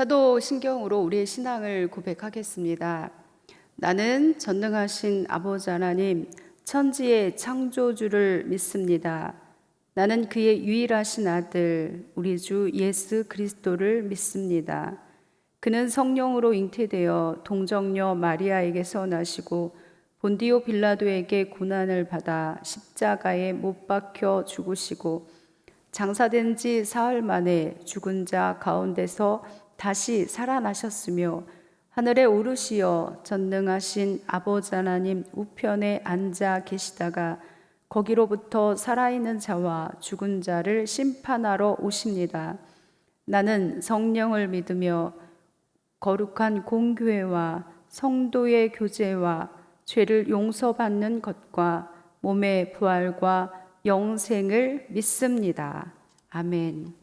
사도신경으로 우리의 신앙을 고백하겠습니다. 나는 전능하신 아버지 하나님, 천지의 창조주를 믿습니다. 나는 그의 유일하신 아들, 우리 주 예수 그리스도를 믿습니다. 그는 성령으로 잉태되어 동정녀 마리아에게서 나시고 본디오 빌라도에게 고난을 받아 십자가에 못 박혀 죽으시고 장사된 지 사흘 만에 죽은 자 가운데서 다시 살아나셨으며 하늘에 오르시어 전능하신 아버지 하나님 우편에 앉아 계시다가 거기로부터 살아있는 자와 죽은 자를 심판하러 오십니다. 나는 성령을 믿으며 거룩한 공교회와 성도의 교제와 죄를 용서받는 것과 몸의 부활과 영생을 믿습니다. 아멘.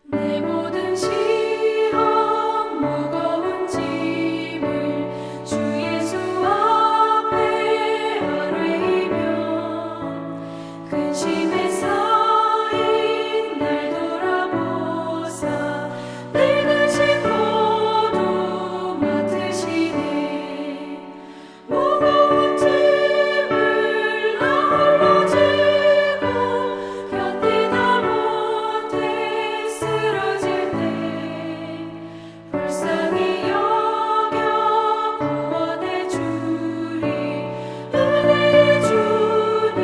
내 모든 시험 무거운 짐을 주 예수 앞에 아뢰이며 근심에 쌓인 날 돌아보사 내 근심 모두 맡으시네. 무거운 짐을 나 홀로 지고 견디다 못해 쓰러질 때 불쌍히 여겨 구원해 주리. 은혜의 주님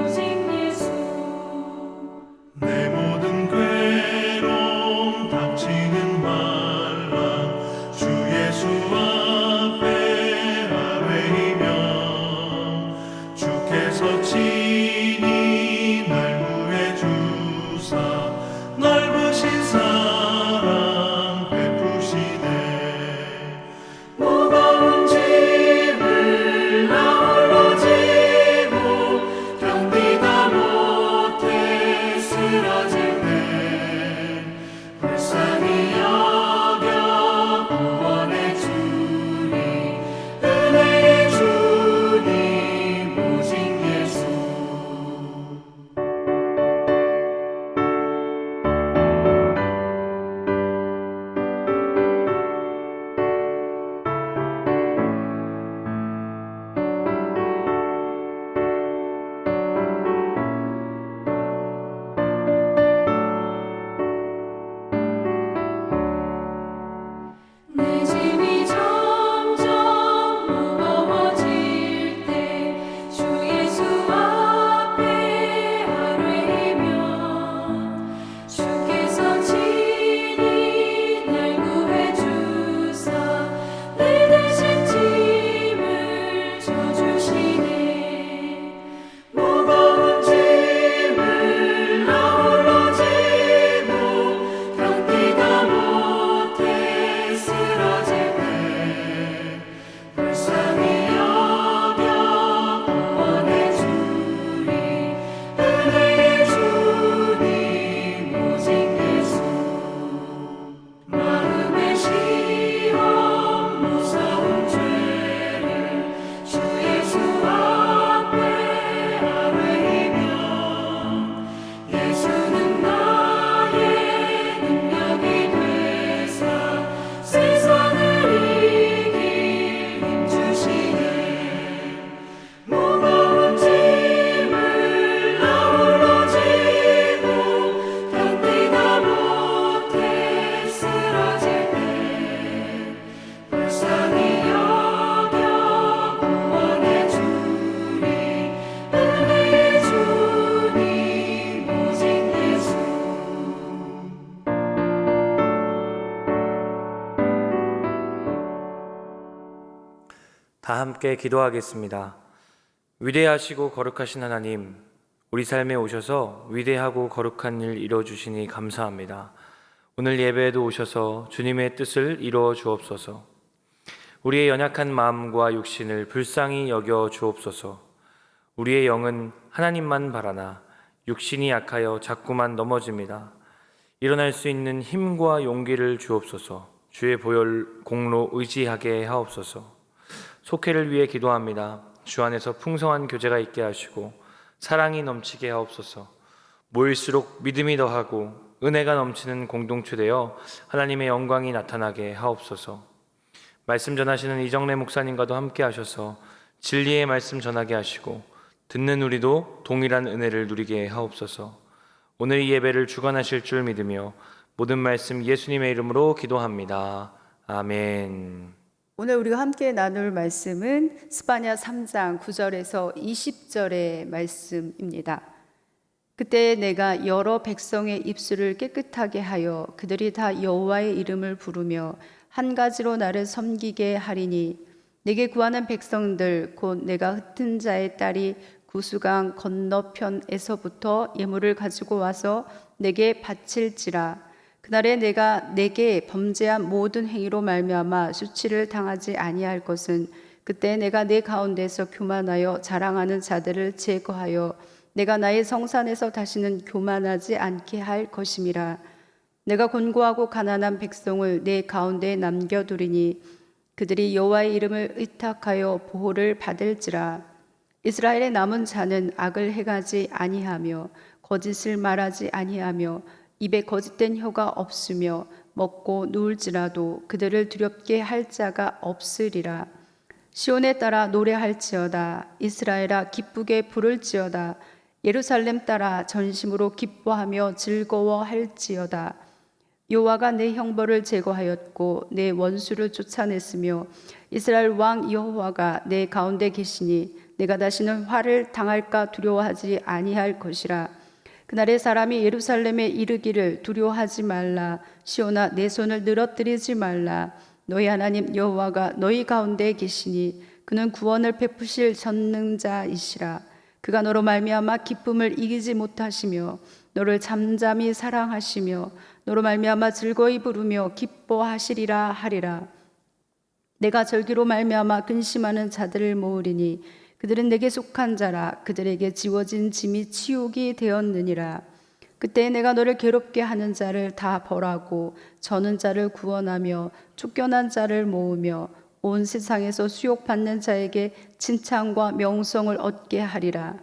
오직 예수. 내 모든 괴로움 닥치는 환난 주 예수 앞에 아뢰이며 주께서 친히 날 구해 주사 넓으신 사랑 베푸시네. 무거운 짐을 나 홀로 지고 견디다 못해 쓰러질 때 불쌍히 여겨 구원해 주리. 은혜의 주님 오직 예수. 내 짐이 점점 무거워질 때 주 예수 앞에 아뢰이며 주께서 친히 날 구해 주사 내 대신 짐을 져주시네. 무거운 짐을 나 홀로 지고 견디다 못해 쓰러질 때 불쌍히 여겨 구원해 주리. 은혜의 주님 오직 예수. 마음의 시험 무서운 죄를 주 예수 앞에 아뢰이며 예수는 나의 능력이 되사 세상을 이길 힘 주시네. 무거운 짐을 나 홀로 지고 견디다 못해 쓰러질 때 불쌍히 여겨 구원해 주리. 은혜의 주님 오직 예수. 다 함께 기도하겠습니다. 위대하시고 거룩하신 하나님, 우리 삶에 오셔서 위대하고 거룩한 일 이루어주시니 감사합니다. 오늘 예배에도 오셔서 주님의 뜻을 이루어 주옵소서. 우리의 연약한 마음과 육신을 불쌍히 여겨 주옵소서. 우리의 영은 하나님만 바라나 육신이 약하여 자꾸만 넘어집니다. 일어날 수 있는 힘과 용기를 주옵소서. 주의 보혈 공로 의지하게 하옵소서. 속회를 위해 기도합니다. 주 안에서 풍성한 교제가 있게 하시고 사랑이 넘치게 하옵소서. 모일수록 믿음이 더하고 은혜가 넘치는 공동체 되어 하나님의 영광이 나타나게 하옵소서. 말씀 전하시는 이정래 목사님과도 함께 하셔서 진리의 말씀 전하게 하시고 듣는 우리도 동일한 은혜를 누리게 하옵소서. 오늘 이 예배를 주관하실 줄 믿으며 모든 말씀 예수님의 이름으로 기도합니다. 아멘. 오늘 우리가 함께 나눌 말씀은 스바냐 3장 9절에서 20절의 말씀입니다. 그때 내가 여러 백성의 입술을 깨끗하게 하여 그들이 다 여호와의 이름을 부르며 한 가지로 나를 섬기게 하리니 내게 구하는 백성들 곧 내가 흩은 자의 딸이 구수강 건너편에서부터 예물을 가지고 와서 내게 바칠지라. 그날에 내가 내게 범죄한 모든 행위로 말미암아 수치를 당하지 아니할 것은 그때 내가 내 가운데서 교만하여 자랑하는 자들을 제거하여 내가 나의 성산에서 다시는 교만하지 않게 할 것임이라. 내가 곤고하고 가난한 백성을 내 가운데에 남겨두리니 그들이 여호와의 이름을 의탁하여 보호를 받을지라. 이스라엘의 남은 자는 악을 행하지 아니하며 거짓을 말하지 아니하며 입에 거짓된 혀가 없으며 먹고 누울지라도 그들을 두렵게 할 자가 없으리라. 시온에 따라 노래할지어다. 이스라엘아 기쁘게 부를지어다. 예루살렘 따라 전심으로 기뻐하며 즐거워할지어다. 여호와가 내 형벌을 제거하였고 내 원수를 쫓아냈으며 이스라엘 왕 여호와가 내 가운데 계시니 내가 다시는 화를 당할까 두려워하지 아니할 것이라. 그날에 사람이 예루살렘에 이르기를 두려워하지 말라. 시온아 내 손을 늘어뜨리지 말라. 너희 하나님 여호와가 너희 가운데 계시니 그는 구원을 베푸실 전능자이시라. 그가 너로 말미암아 기쁨을 이기지 못하시며 너를 잠잠히 사랑하시며 너로 말미암아 즐거이 부르며 기뻐하시리라 하리라. 내가 절기로 말미암아 근심하는 자들을 모으리니 그들은 내게 속한 자라. 그들에게 지워진 짐이 치욕이 되었느니라. 그때 내가 너를 괴롭게 하는 자를 다 벌하고 저는 자를 구원하며 쫓겨난 자를 모으며 온 세상에서 수욕받는 자에게 칭찬과 명성을 얻게 하리라.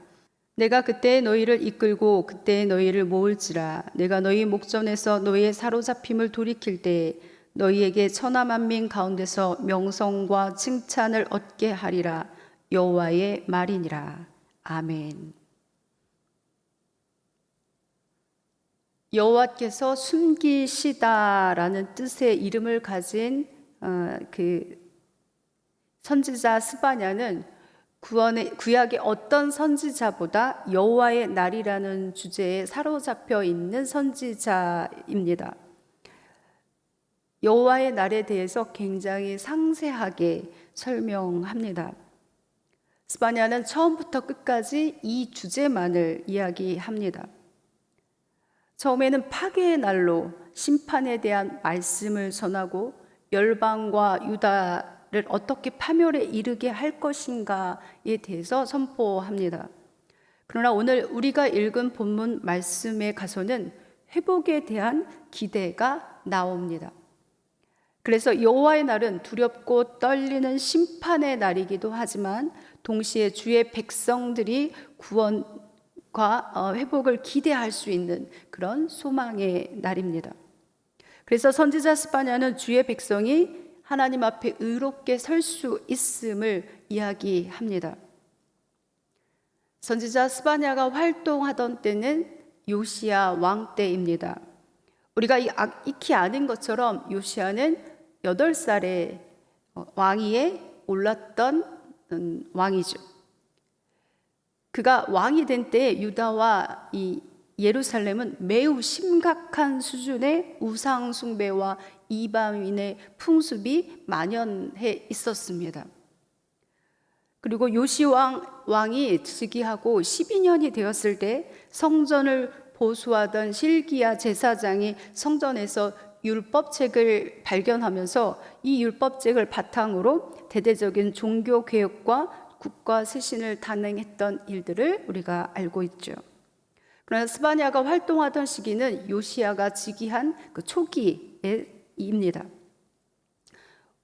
내가 그때 너희를 이끌고 그때 너희를 모을지라. 내가 너희 목전에서 너희의 사로잡힘을 돌이킬 때에 너희에게 천하만민 가운데서 명성과 칭찬을 얻게 하리라. 여호와의 말이니라. 아멘. 여호와께서 숨기시다라는 뜻의 이름을 가진 그 선지자 스바냐는 구약의 어떤 선지자보다 여호와의 날이라는 주제에 사로잡혀 있는 선지자입니다. 여호와의 날에 대해서 굉장히 상세하게 설명합니다. 스바냐는 처음부터 끝까지 이 주제만을 이야기합니다. 처음에는 파괴의 날로 심판에 대한 말씀을 전하고 열방과 유다를 어떻게 파멸에 이르게 할 것인가에 대해서 선포합니다. 그러나 오늘 우리가 읽은 본문 말씀에 가서는 회복에 대한 기대가 나옵니다. 그래서 여호와의 날은 두렵고 떨리는 심판의 날이기도 하지만 동시에 주의 백성들이 구원과 회복을 기대할 수 있는 그런 소망의 날입니다. 그래서 선지자 스바냐는 주의 백성이 하나님 앞에 의롭게 설 수 있음을 이야기합니다. 선지자 스바냐가 활동하던 때는 요시야 왕 때입니다. 우리가 익히 아는 것처럼 요시야는 8살에 왕위에 올랐던 왕이죠. 그가 왕이 된 때에 유다와 이 예루살렘은 매우 심각한 수준의 우상 숭배와 이방인의 풍습이 만연해 있었습니다. 그리고 요시 왕이 즉위하고 12년이 되었을 때 성전을 보수하던 실기야 제사장이 성전에서 율법책을 발견하면서 이 율법책을 바탕으로 대대적인 종교 개혁과 국가 쇄신을 단행했던 일들을 우리가 알고 있죠. 그러나 스바냐가 활동하던 시기는 요시야가 즉위한 그 초기입니다.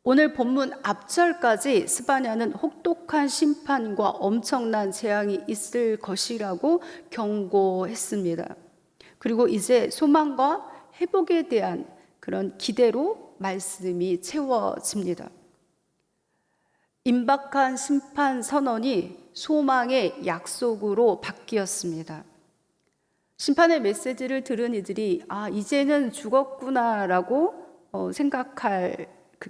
오늘 본문 앞절까지 스바냐는 혹독한 심판과 엄청난 재앙이 있을 것이라고 경고했습니다. 그리고 이제 소망과 회복에 대한 그런 기대로 말씀이 채워집니다. 임박한 심판 선언이 소망의 약속으로 바뀌었습니다. 심판의 메시지를 들은 이들이 이제는 죽었구나라고 생각할,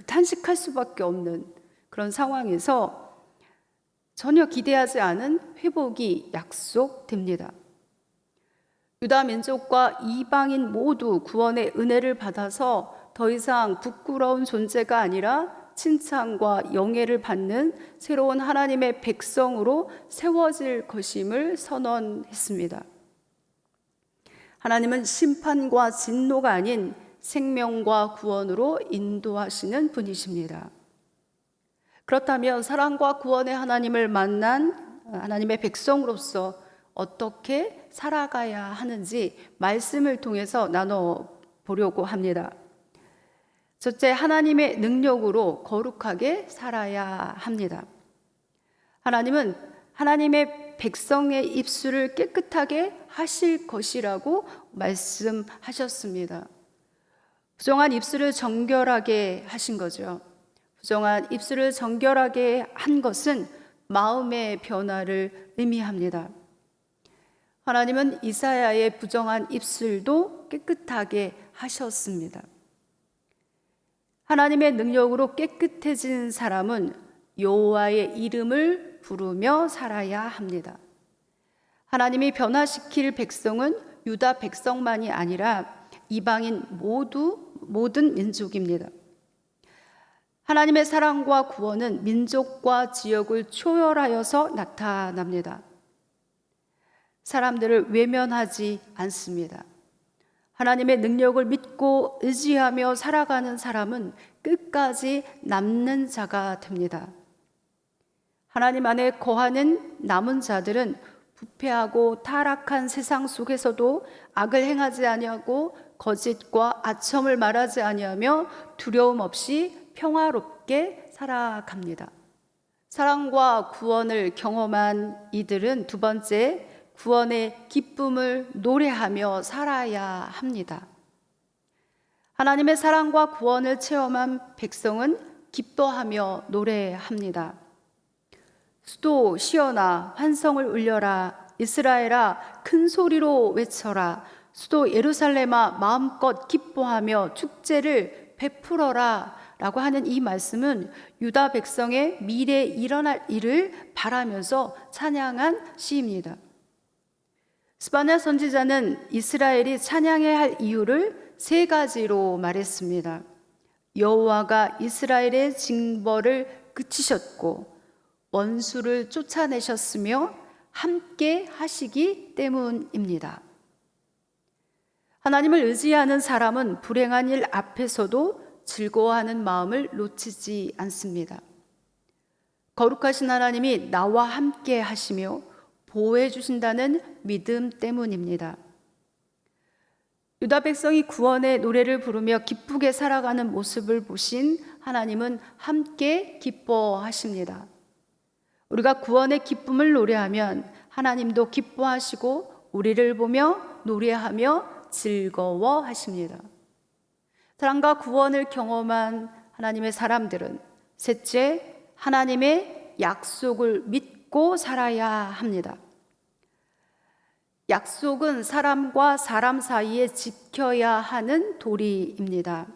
탄식할 수밖에 없는 그런 상황에서 전혀 기대하지 않은 회복이 약속됩니다. 유다 민족과 이방인 모두 구원의 은혜를 받아서 더 이상 부끄러운 존재가 아니라 칭찬과 영예를 받는 새로운 하나님의 백성으로 세워질 것임을 선언했습니다. 하나님은 심판과 진노가 아닌 생명과 구원으로 인도하시는 분이십니다. 그렇다면 사랑과 구원의 하나님을 만난 하나님의 백성으로서 어떻게 살아가야 하는지 말씀을 통해서 나눠보려고 합니다. 첫째, 하나님의 능력으로 거룩하게 살아야 합니다. 하나님은 하나님의 백성의 입술을 깨끗하게 하실 것이라고 말씀하셨습니다. 부정한 입술을 정결하게 하신 거죠. 부정한 입술을 정결하게 한 것은 마음의 변화를 의미합니다. 하나님은 이사야의 부정한 입술도 깨끗하게 하셨습니다. 하나님의 능력으로 깨끗해진 사람은 여호와의 이름을 부르며 살아야 합니다. 하나님이 변화시킬 백성은 유다 백성만이 아니라 이방인 모든 민족입니다. 하나님의 사랑과 구원은 민족과 지역을 초월하여서 나타납니다. 사람들을 외면하지 않습니다. 하나님의 능력을 믿고 의지하며 살아가는 사람은 끝까지 남는 자가 됩니다. 하나님 안에 거하는 남은 자들은 부패하고 타락한 세상 속에서도 악을 행하지 아니하고 거짓과 아첨을 말하지 아니하며 두려움 없이 평화롭게 살아갑니다. 사랑과 구원을 경험한 이들은 두 번째, 구원의 기쁨을 노래하며 살아야 합니다. 하나님의 사랑과 구원을 체험한 백성은 기뻐하며 노래합니다. 수도 시온아 환성을 울려라, 이스라엘아 큰 소리로 외쳐라, 수도 예루살렘아 마음껏 기뻐하며 축제를 베풀어라 라고 하는 이 말씀은 유다 백성의 미래에 일어날 일을 바라면서 찬양한 시입니다. 스바냐 선지자는 이스라엘이 찬양해야 할 이유를 세 가지로 말했습니다. 여호와가 이스라엘의 징벌을 그치셨고 원수를 쫓아내셨으며 함께 하시기 때문입니다. 하나님을 의지하는 사람은 불행한 일 앞에서도 즐거워하는 마음을 놓치지 않습니다. 거룩하신 하나님이 나와 함께 하시며 보호해 주신다는 믿음 때문입니다. 유다 백성이 구원의 노래를 부르며 기쁘게 살아가는 모습을 보신 하나님은 함께 기뻐하십니다. 우리가 구원의 기쁨을 노래하면 하나님도 기뻐하시고 우리를 보며 노래하며 즐거워하십니다. 사랑과 구원을 경험한 하나님의 사람들은 셋째, 하나님의 약속을 믿고 살아야 합니다. 약속은 사람과 사람 사이에 지켜야 하는 도리입니다.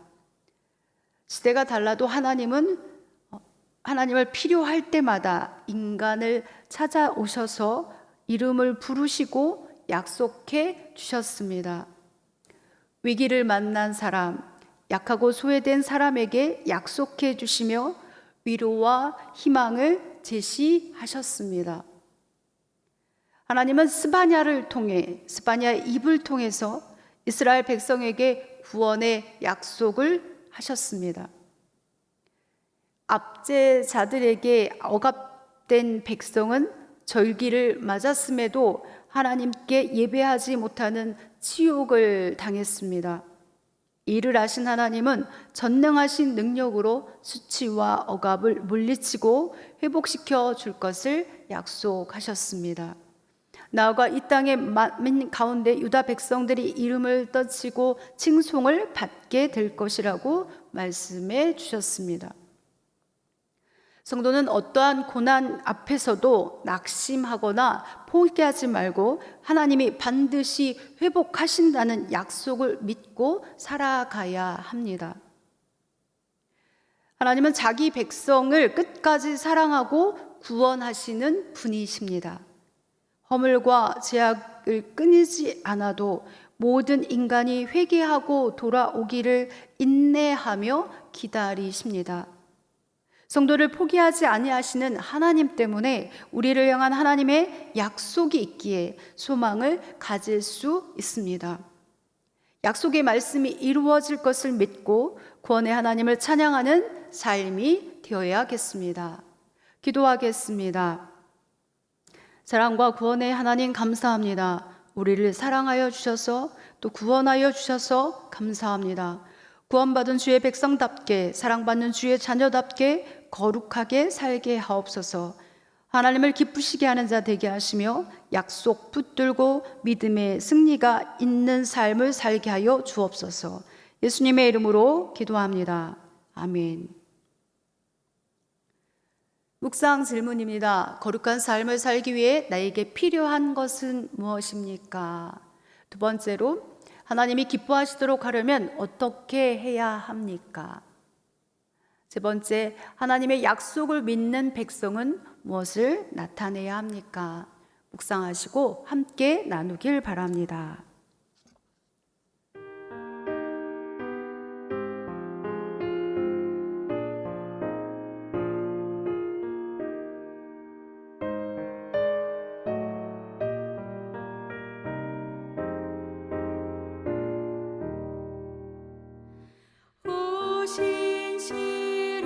시대가 달라도 하나님을 필요할 때마다 인간을 찾아오셔서 이름을 부르시고 약속해 주셨습니다. 위기를 만난 사람, 약하고 소외된 사람에게 약속해 주시며 위로와 희망을 제시하셨습니다. 하나님은 스바냐의 입을 통해서 이스라엘 백성에게 구원의 약속을 하셨습니다. 압제자들에게 헛된 백성은 절기를 맞았음에도 하나님께 예배하지 못하는 치욕을 당했습니다. 이를 아신 하나님은 전능하신 능력으로 수치와 억압을 물리치고 회복시켜 줄 것을 약속하셨습니다. 나아가 이 땅의 만민 가운데 유다 백성들이 이름을 떨치고 칭송을 받게 될 것이라고 말씀해 주셨습니다. 성도는 어떠한 고난 앞에서도 낙심하거나 포기하지 말고 하나님이 반드시 회복하신다는 약속을 믿고 살아가야 합니다. 하나님은 자기 백성을 끝까지 사랑하고 구원하시는 분이십니다. 허물과 죄악을 끊이지 않아도 모든 인간이 회개하고 돌아오기를 인내하며 기다리십니다. 성도를 포기하지 아니하시는 하나님 때문에 우리를 향한 하나님의 약속이 있기에 소망을 가질 수 있습니다. 약속의 말씀이 이루어질 것을 믿고 구원의 하나님을 찬양하는 삶이 되어야겠습니다. 기도하겠습니다. 사랑과 구원의 하나님 감사합니다. 우리를 사랑하여 주셔서 또 구원하여 주셔서 감사합니다. 구원받은 주의 백성답게 사랑받는 주의 자녀답게 거룩하게 살게 하옵소서. 하나님을 기쁘시게 하는 자 되게 하시며 약속 붙들고 믿음의 승리가 있는 삶을 살게 하여 주옵소서. 예수님의 이름으로 기도합니다. 아멘. 묵상 질문입니다. 거룩한 삶을 살기 위해 나에게 필요한 것은 무엇입니까? 두 번째로, 하나님이 기뻐하시도록 하려면 어떻게 해야 합니까? 세 번째, 하나님의 약속을 믿는 백성은 무엇을 나타내야 합니까? 묵상하시고 함께 나누길 바랍니다.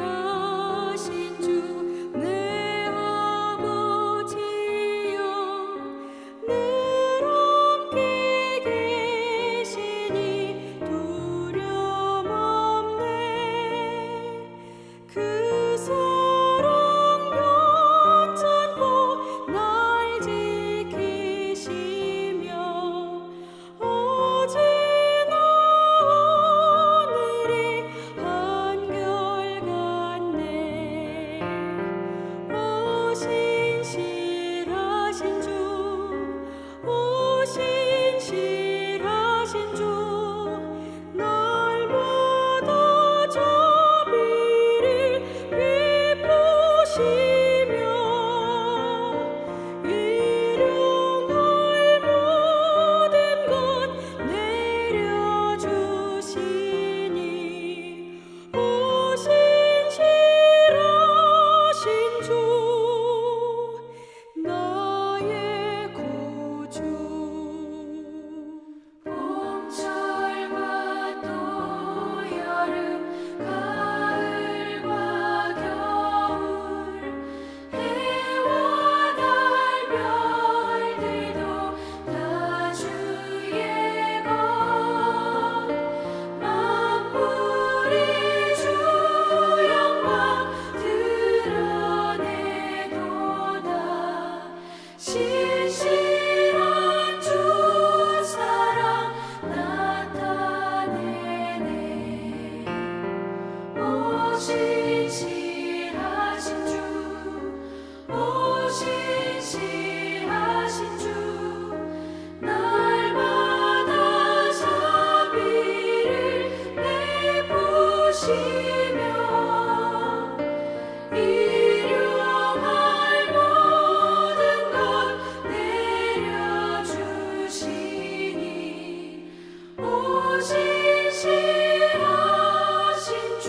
신실하신 주 내 아버지여 늘 함께 계시니 두려움 없네. 그 사랑 변찮고 날 지키시며 어제나 오늘이 한결같네. 오 신실하신 주, 오 신실하신 주, 날마다 자비를 베푸시며 일용할 모든 것 내려주시니 오 신실하신 주 나의 구주. 봄철과 또 여름 가을과 겨울 해와 달 별들도 다 주의 것 만물이 주 영광 드러내도다. 신실한 주 사랑 나타내네. 오 신실하신 주, 오 신실하신 주, 날마다 자비를 베푸시며 일용할 모든 것 내려주시니 오 신실하신 주.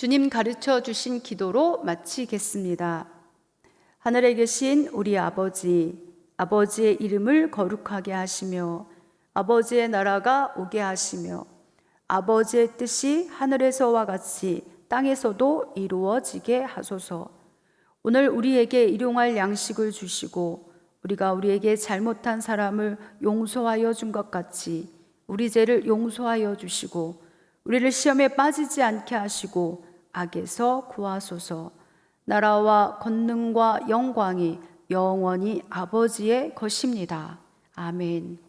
주님 가르쳐 주신 기도로 마치겠습니다. 하늘에 계신 우리 아버지, 아버지의 이름을 거룩하게 하시며 아버지의 나라가 오게 하시며 아버지의 뜻이 하늘에서와 같이 땅에서도 이루어지게 하소서. 오늘 우리에게 일용할 양식을 주시고 우리가 우리에게 잘못한 사람을 용서하여 준 것 같이 우리 죄를 용서하여 주시고 우리를 시험에 빠지지 않게 하시고 악에서 구하소서. 나라와 권능과 영광이 영원히 아버지의 것입니다. 아멘.